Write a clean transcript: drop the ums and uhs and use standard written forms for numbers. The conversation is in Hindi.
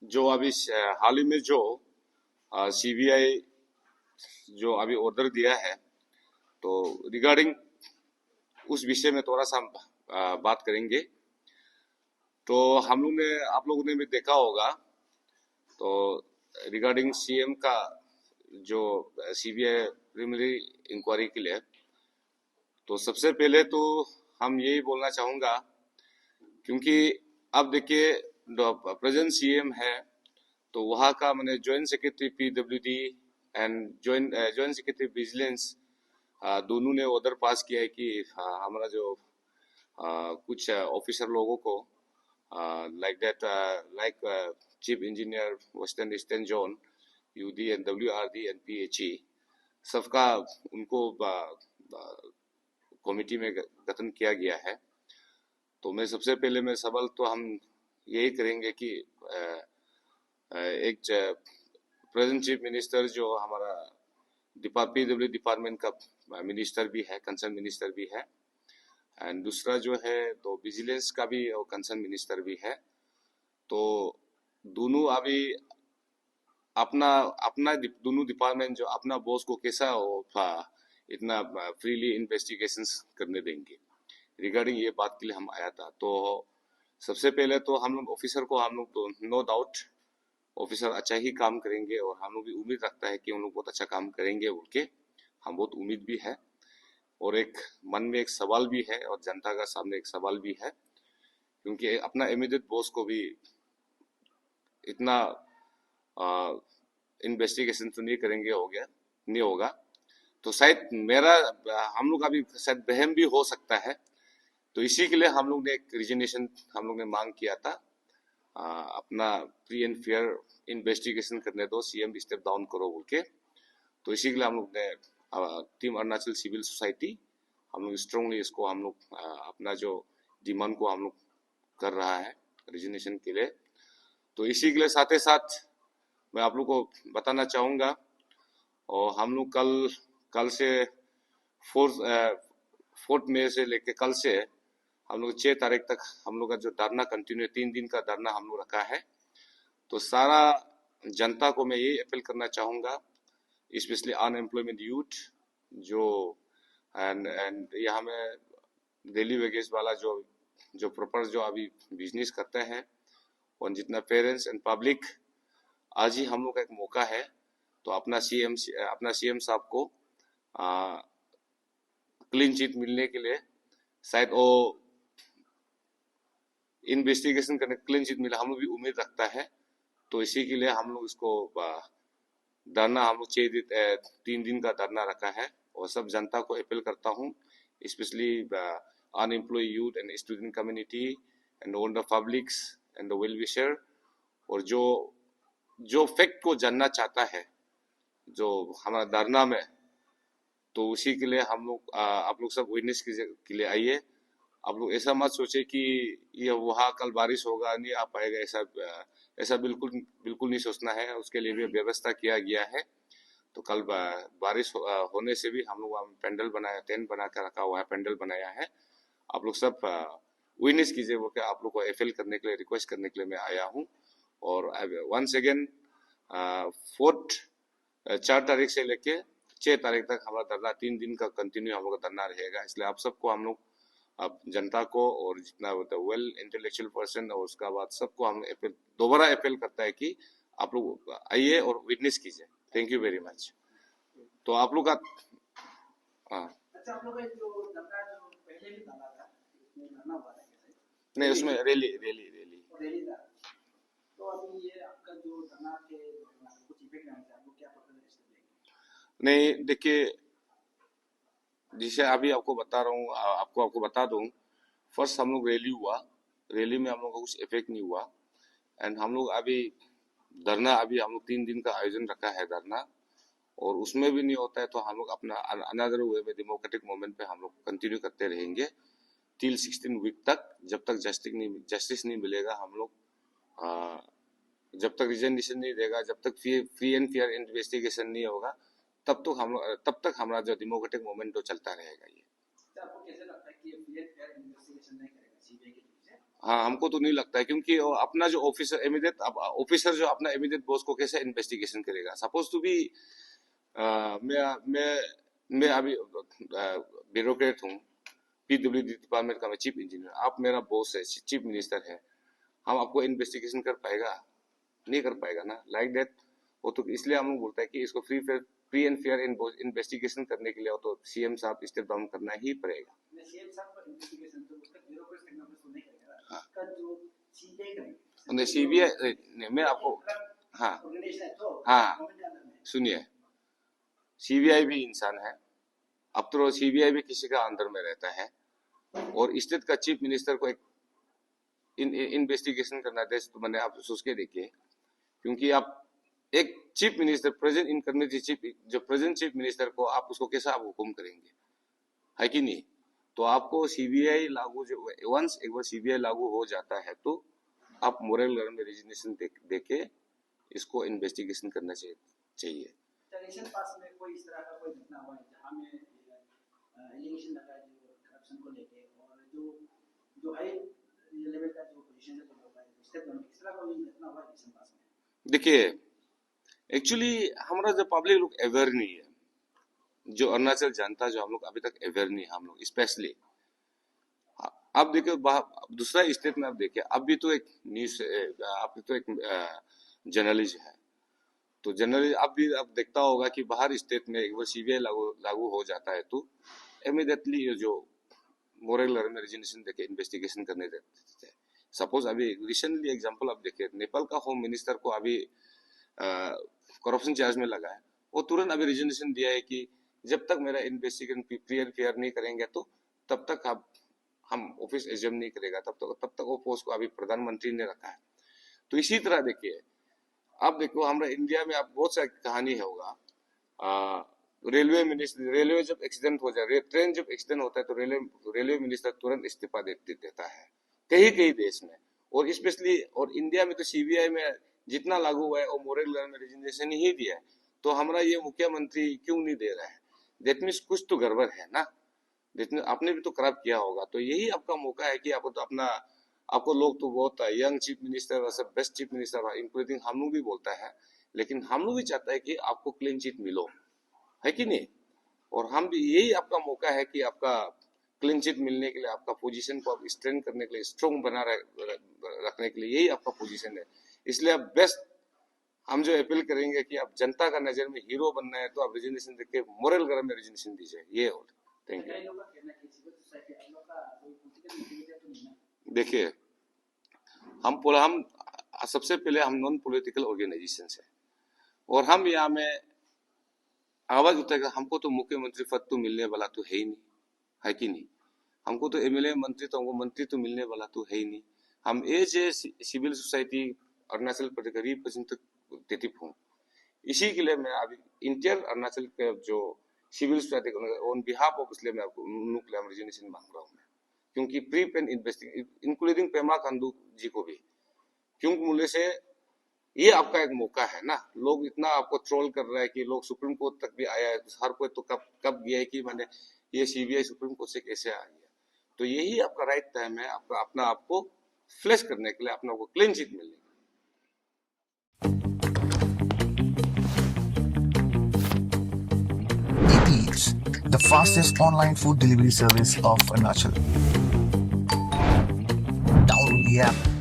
जो अभी हाल ही में जो सीबीआई जो अभी ऑर्डर दिया है, तो रिगार्डिंग उस विषय में थोड़ा सा हम बात करेंगे। तो हम लोग ने आप लोगों ने भी देखा होगा, तो रिगार्डिंग सीएम का जो सीबीआई प्रिलिमिनरी इंक्वायरी के लिए, तो सबसे पहले तो हम यही बोलना चाहूंगा, क्योंकि अब देखिए प्रेजेंट सीएम है, तो वहाँ का मैंने joint secretary PWD and joint secretary vigilance दोनों ने ऑर्डर पास किया है कि हमारा जो कुछ ऑफिसर लोगों को like that like chief engineer western eastern zone UD and WRD and PHE सबका उनको कमिटी में गठन किया गया है। तो मैं सबसे पहले मैं सवाल तो हम यही करेंगे कि एक प्रेजेंट चीफ मिनिस्टर जो हमारा पीडब्ल्यू डिपार्टमेंट का मिनिस्टर भी है, कंसर्न मिनिस्टर भी है, एंड दूसरा जो है तो विजिलेंस का भी और कंसर्न मिनिस्टर भी है। तो दोनों अभी अपना अपना दोनों डिपार्टमेंट जो अपना बॉस को कैसा इतना फ्रीली इन्वेस्टिगेशंस करने देंगे, रिगार्डिंग ये बात के लिए हम आया था। तो सबसे पहले तो हम लोग ऑफिसर को, हम लोग तो नो डाउट ऑफिसर अच्छा ही काम करेंगे और हम लोग भी उम्मीद रखता है कि उन लोग बहुत अच्छा काम करेंगे बोल के हम बहुत उम्मीद भी है। और एक मन में एक सवाल भी है और जनता का सामने एक सवाल भी है, क्योंकि अपना इमीडिएट बॉस को भी इतना इन्वेस्टिगेशन तो नहीं करेंगे, हो गया नहीं होगा। तो शायद मेरा हम लोग अभी शायद बहम भी हो सकता है। तो इसी के लिए हम लोग ने एक रिजनेशन हम लोग ने मांग किया था, अपना फ्री एंड फेयर इन्वेस्टिगेशन करने दो, सीएम स्टेप डाउन करो बोल के। तो इसी के लिए हम लोग ने टीम अरुणाचल सिविल सोसाइटी हम लोग स्ट्रांगली इसको हम लोग अपना जो डिमांड को हम लोग कर रहा है रिजनेशन के लिए। तो इसी के लिए साथ ही साथ मैं आप लोग को बताना चाहूंगा, और हम लोग कल कल से 4 मई से लेके कल से हम लोग 6 तारीख तक हम लोग का जो धरना कंटिन्यू 3 दिन का धरना हम लोग रखा है। तो सारा जनता को मैं यही अपील करना चाहूंगा, स्पेशली अनएम्प्लॉयमेंट यूथ जो एंड यहाँ में डेली वेजेस वाला जो प्रॉपर जो अभी बिजनेस करते हैं, और जितना पेरेंट्स एंड पब्लिक, आज ही हम लोग का एक मौका है। तो अपना सीएम साहब को क्लीन चिट मिलने के लिए, शायद वो इन्वेस्टिगेशन करने क्लीन चिट मिला, हम लोग भी उम्मीद रखता है। तो इसी के लिए हम लोग इसको धरना हम लोग 3 दिन का धरना रखा है। और सब जनता को अपील करता हूँ, specially unemployed youth and student community and all the publics and the well wisher, और जो फैक्ट को जानना चाहता है जो हमारा धरना में, तो उसी के लिए हम लोग आप लोग सब विटनेस के लिए आइए। आप लोग ऐसा मत सोचे कि ये वहाँ कल बारिश होगा नहीं आ पाएगा, ऐसा बिल्कुल बिल्कुल नहीं सोचना है। उसके लिए भी व्यवस्था किया गया है। तो कल बारिश होने से भी हम लोग पेंडल बनाया, टेंट बना कर रखा हुआ है, पेंडल बनाया है। आप लोग सब विटनेस कीजिए, वो क्या आप लोग को अपील करने के लिए, रिक्वेस्ट करने के लिए मैं आया हूँ। और वंस अगेन 4 तारीख से लेके 6 तारीख तक हमारा धरना 3 दिन का कंटिन्यू हम लोग का धरना रहेगा। इसलिए आप सबको हम लोग, आप जनता को और जितना वेल इंटेलेक्चुअल पर्सन, और उसका बाद सबको हम दोबारा अपील करता है कि आप लोग आइए और विटनेस कीजिए। Thank you very much. तो आप लोग का अच्छा, आप लोग का जो धरना जो पहले भी डाला था, उसमें धरना हुआ था कैसे? नहीं, उसमें रैली रैली रैली रैली था। तो अभी ये आपका जो धरना के कुछ इफेक्ट नहीं था, आपको क्या पता है? नहीं, देखिए, जिसे अभी आपको बता रहा हूँ, आपको बता दूं, फर्स्ट हम लोग रैली हुआ, रैली में हम लोग का कुछ इफेक्ट नहीं हुआ। एंड हम लोग अभी धरना, अभी हम लोग 3 दिन का आयोजन रखा है धरना, और उसमें भी नहीं होता है तो हम लोग अपना अनदर वे में डेमोक्रेटिक मूवमेंट पे हम लोग कंटिन्यू करते रहेंगे टिल 16 वीक तक, जब तक जस्टिस नहीं मिलेगा। हम लोग जब तक रिजर्वेशन नहीं देगा, जब तक फ्री एंड फेयर इन्वेस्टिगेशन नहीं होगा, तब तक हमारा जो डेमोक्रेटिक मूवमेंट तो चलता रहेगा। ये आपको कैसे लगता है कि फेयर इन्वेस्टिगेशन नहीं करेगा सीबीआई की? से? हाँ, हमको तो नहीं लगता है, क्योंकि वो अपना जो ऑफिसर जो अपना इमीडिएट बॉस को कैसे इन्वेस्टिगेशन करेगा? सपोज टू बी मैं अभी ब्यूरोक्रेट हूँ, पीडब्ल्यूडी डिपार्टमेंट का मैं चीफ इंजीनियर, आप मेरा बॉस है, चीफ मिनिस्टर है, हम आपको इन्वेस्टिगेशन कर पाएगा? नहीं कर पाएगा ना, लाइक दैट। वो तो इसलिए हम लोग बोलता है कि इसको फ्री एंड फेयर इन्वेस्टिगेशन करने के लिए वो तो सीएम साहब स्टेप डाउन करना ही पड़ेगा। मैं सीएम साहब का इन्वेस्टिगेशन तो उसका ब्यूरोक्रेट टेक्नोक्रेट तो नहीं करेगा, हाँ। उसका जो सीबीआई करेगा। नहीं, सीबीआई मैं आपको, हाँ ऑर्गेनाइजेशन है तो हाँ गवर्नमेंट के अंदर में। सुनिए, सीबीआई भी इंसान है, अब तो सीबीआई भी किसी का अंदर में रहता है, और स्टेट का चीफ मिनिस्टर को एक इन्वेस्टिगेशन करना है तो मैंने आप सोच के देखिए, क्योंकि आप एक चीफ मिनिस्टर प्रेजेंट इनकर्नेटिव चीफ जो प्रेजेंट चीफ मिनिस्टर को आप उसको कैसा आप हुक्म करेंगे, है कि नहीं? तो आपको सीबीआई लागू जो वंस एक बार सीबीआई लागू हो जाता है तो आप मोरल में रेजिग्नेशन देके इसको इन्वेस्टिगेशन करना चाहिए। रिसेंट पास में कोई इस तरह का कोई घटना हुआ है जहां में एलिगेशन लगा है जो करप्शन को लेके, और जो हाई लेवल का जो पोजीशन है जो होगा स्टेट गवर्नमेंट इस तरह का कोई घटना हुआ है रिसेंट पास में? देखिए, एक्चुअली हमारा जो पब्लिक लोग अवेयर नहीं है, जो अरुणाचल जनता जो हम लोग अभी तक अवेयर नहीं है, हम लोग स्पेशली। अब देखिए दूसरा स्टेट में आप देखिए, अब भी तो एक न्यूज आप तो एक जर्नलिस्ट है, तो जर्नलिस्ट अब भी आप देखता होगा कि बाहर स्टेट में एक बार सीबीआई लागू हो जाता है तो इमीडिएटली जो मोरल में रेजिग्नेशन देके इन्वेस्टिगेशन करने देते हैं। सपोज अभी रिसेंटली एग्जांपल आप देखिए, नेपाल का होम मिनिस्टर को अभी करप्शन चार्ज में लगा है, वो तुरंत अभी रेजिग्नेशन दिया है कि जब तक मेरा इन्वेस्टिगेशन फ्री एंड फेयर नहीं करेंगे तो तब तक हम ऑफिस एज्यूम नहीं करेगा, तब तक वो पोस्ट को अभी प्रधानमंत्री ने रखा है। तो इसी तरह देखिए, अब देखो हमारे इंडिया में आप बहुत सारी कहानी होगा, रेलवे जब एक्सीडेंट हो जाए, ट्रेन जब एक्सीडेंट होता है तो रेलवे मिनिस्टर तुरंत इस्तीफा देता है कई देश में, और स्पेशली और इंडिया में तो सीबीआई में जितना लागू हुआ है वो मोरल में रेजिग्नेशन ही दिया है, तो हमारा ये मुख्यमंत्री क्यों नहीं दे रहा है? दैट मीन्स कुछ तो गड़बड़ है ना, आपने भी तो करप्ट किया होगा। तो यही आपका मौका है कि आपको तो आपको लोग तो बहुत यंग चीफ मिनिस्टर और सब बेस्ट चीफ मिनिस्टर इंक्लूडिंग हम लोग भी बोलता है, लेकिन हम लोग भी चाहता है कि आपको क्लीन चिट मिलो, है कि नहीं? और हम भी यही आपका मौका है कि आपका क्लीन चिट मिलने के लिए, आपका पोजीशन को आप स्ट्रेंथ करने के लिए, स्ट्रॉन्ग बना रखने के लिए यही आपका पोजीशन है। इसलिए आप बेस्ट हम जो अपील करेंगे कि आप जनता का नजर में हीरो बनना है तो आप रेजिग्नेशन देके मोरल में रेजिग्नेशन दीजिए, ये और थैंक यू। देखिए, हम सबसे पहले हम नॉन पॉलिटिकल ऑर्गेनाइजेशन है, और हम यहाँ में आवाज उठाएगा, हमको तो मुख्यमंत्री पद तो मिलने वाला तो है ही नहीं, है कि नहीं? हमको तो एमएलए मंत्री तो मिलने वाला तो है ही नहीं। हम as a civil society Arunachal Pradesh का रिप्रेजेंटेटिव हूँ, इसी के लिए मैं अभी इंटर अरुणाचल के जो civil society on behalf of, इसलिए मैं आपको रेजिग्नेशन मांग रहा हूँ, क्योंकि प्री पेन इन्वेस्टिगेशन इंक्लूडिंग पेमा खांडू जी को भी, क्योंकि मूल्य से ये आपका एक मौका है ना। लोग इतना आपको ट्रोल कर रहा है कि लोग सुप्रीम कोर्ट तक भी आया है, हर कोई तो कब गया है कि मैंने ये सीबीआई सुप्रीम कोर्ट से कैसे आ गया। तो यही आपका राइट टाइम है आपका अपना आपको फ्लैश करने के लिए, अपना आपको क्लीन चिट मिलने के लिए। Eats, the fastest online food delivery service of Arunachal. Download the app